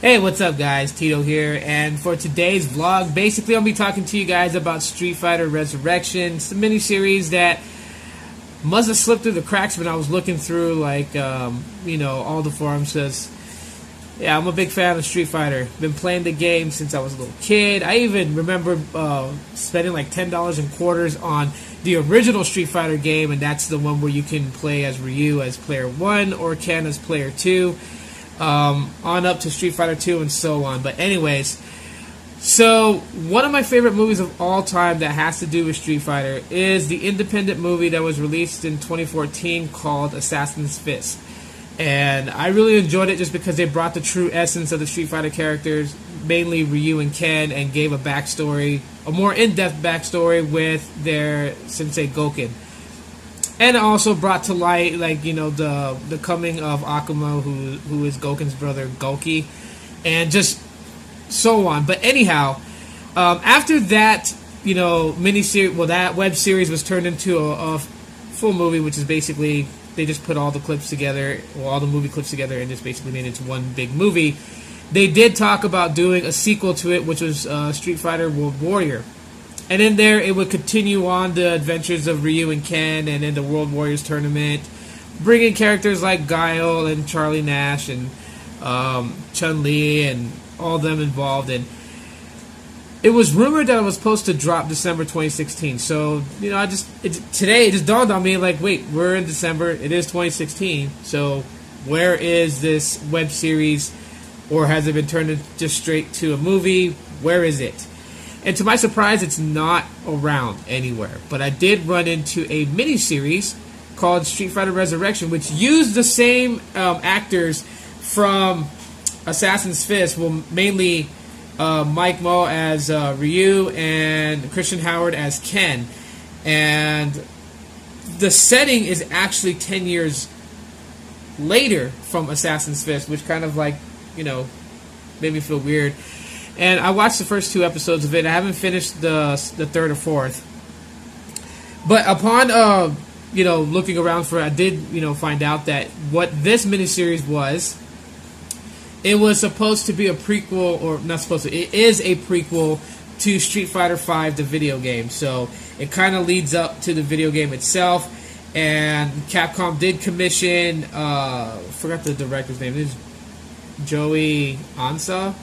Hey, what's up guys? Tito here, and for today's vlog, basically I'll be talking to you guys about Street Fighter Resurrection. It's a mini-series that must have slipped through the cracks when I was looking through, like, all the forums, because, yeah, I'm a big fan of Street Fighter. Been playing the game since I was a little kid. I even remember spending like $10 in quarters on the original Street Fighter game, and that's the one where you can play as Ryu as player 1 or Ken as player 2. On up to Street Fighter 2 and so on. But anyways, so one of my favorite movies of all time that has to do with Street Fighter is the independent movie that was released in 2014 called Assassin's Fist. And I really enjoyed it just because they brought the true essence of the Street Fighter characters, mainly Ryu and Ken, and gave a backstory, a more in-depth backstory with their sensei Gouken. And also brought to light, like, the coming of Akuma, who is Gouken's brother, Gouki, and just so on. But anyhow, after that, mini-series, well, that web series was turned into a full movie, which is basically, they just put all the clips together, or all the movie clips together, and just basically made it into one big movie. They did talk about doing a sequel to it, which was Street Fighter World Warrior. And in there, it would continue on the adventures of Ryu and Ken, and in the World Warriors tournament, bringing characters like Guile and Charlie Nash and Chun-Li and all them involved. And it was rumored that it was supposed to drop December 2016. So, today it just dawned on me, like, wait, we're in December, it is 2016, so where is this web series, or has it been turned just straight to a movie? Where is it? And to my surprise, it's not around anywhere. But I did run into a mini-series called Street Fighter Resurrection, which used the same actors from Assassin's Fist. Well, mainly Mike Mo as Ryu and Christian Howard as Ken. And the setting is actually 10 years later from Assassin's Fist, which kind of, like, made me feel weird. And I watched the first 2 episodes of it. I haven't finished the third or fourth. But upon looking around for it, I did find out that what this miniseries was, it was supposed to be a prequel, or not supposed to. It is a prequel to Street Fighter V, the video game. So it kind of leads up to the video game itself. And Capcom did commission. Forgot the director's name. It is Joey Ansa,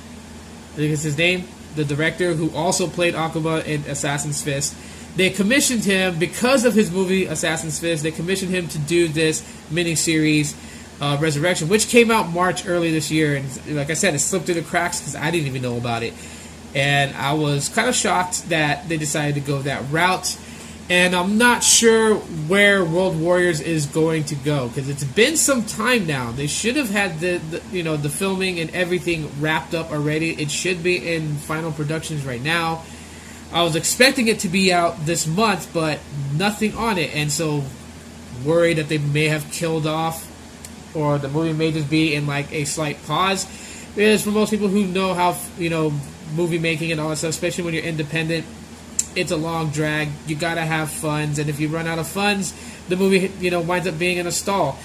I think it's his name, the director who also played Akuma in Assassin's Fist. They commissioned him, because of his movie Assassin's Fist, they commissioned him to do this mini-series, Resurrection, which came out March early this year. And like I said, it slipped through the cracks because I didn't even know about it. And I was kind of shocked that they decided to go that route. And I'm not sure where World Warriors is going to go, because it's been some time now. They should have had the filming and everything wrapped up already. It should be in final productions right now. I was expecting it to be out this month, but nothing on it, and so worried that they may have killed off, or the movie may just be in like a slight pause. Because for most people who know how movie making and all that stuff, especially when you're independent, it's a long drag. You gotta have funds, and if you run out of funds, the movie winds up being in a stall.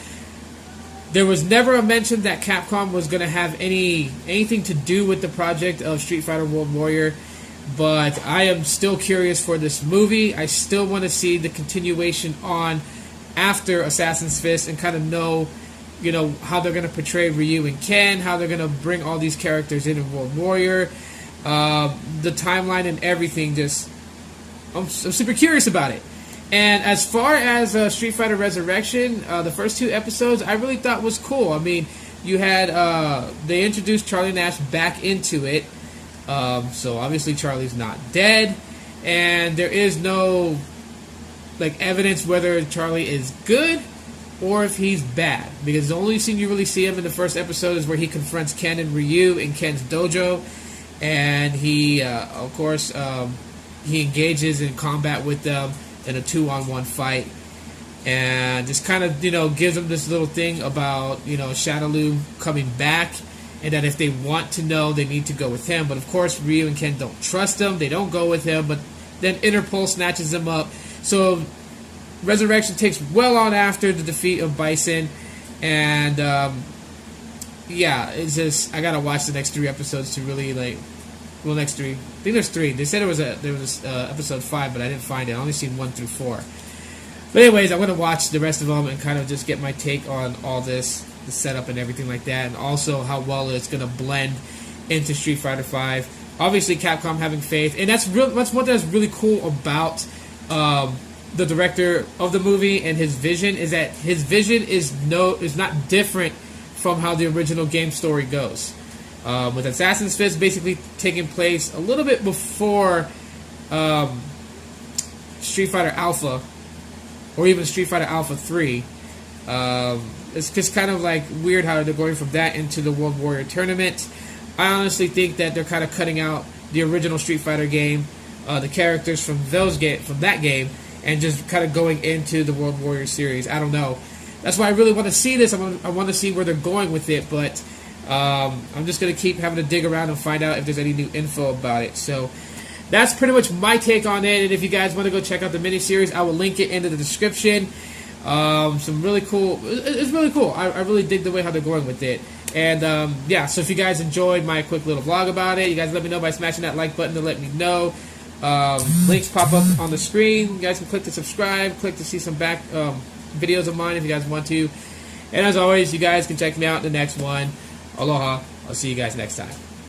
There was never a mention that Capcom was gonna have anything to do with the project of Street Fighter World Warrior, but I am still curious for this movie. I still want to see the continuation on after Assassin's Fist and kind of know how they're gonna portray Ryu and Ken, how they're gonna bring all these characters in World Warrior, the timeline and everything. I'm super curious about it. And as far as Street Fighter Resurrection, the first 2 episodes I really thought was cool. I mean, you had they introduced Charlie Nash back into it, so obviously Charlie's not dead, and there is no evidence whether Charlie is good or if he's bad, because the only scene you really see him in the first episode is where he confronts Ken and Ryu in Ken's dojo, and he of course he engages in combat with them in a 2-on-1 fight, and just kind of gives them this little thing about Shadaloo coming back, and that if they want to know, they need to go with him. But of course Ryu and Ken don't trust him, they don't go with him, but then Interpol snatches him up. So Resurrection takes well on after the defeat of Bison, and yeah, it's just I gotta watch the next 3 episodes to really like. Well, next 3. I think there's 3. They said there was episode 5, but I didn't find it. I only seen 1 through 4. But anyways, I'm gonna watch the rest of them and kind of just get my take on all this, the setup and everything like that, and also how well it's gonna blend into Street Fighter V. Obviously, Capcom having faith, and that's one thing that's really cool about the director of the movie and his vision is that his vision is not different from how the original game story goes. With Assassin's Fist basically taking place a little bit before Street Fighter Alpha, or even Street Fighter Alpha 3. It's just kind of like weird how they're going from that into the World Warrior Tournament. I honestly think that they're kind of cutting out the original Street Fighter game, the characters from that game, and just kind of going into the World Warrior series. I don't know. That's why I really want to see this. I want to see where they're going with it, but I'm just going to keep having to dig around and find out if there's any new info about it. So that's pretty much my take on it. And if you guys want to go check out the miniseries, I will link it into the description. Some really cool. It's really cool. I really dig the way how they're going with it. And yeah, so if you guys enjoyed my quick little vlog about it, you guys let me know by smashing that like button to let me know. Links pop up on the screen. You guys can click to subscribe, click to see some back videos of mine if you guys want to. And as always, you guys can check me out in the next one. Aloha. I'll see you guys next time.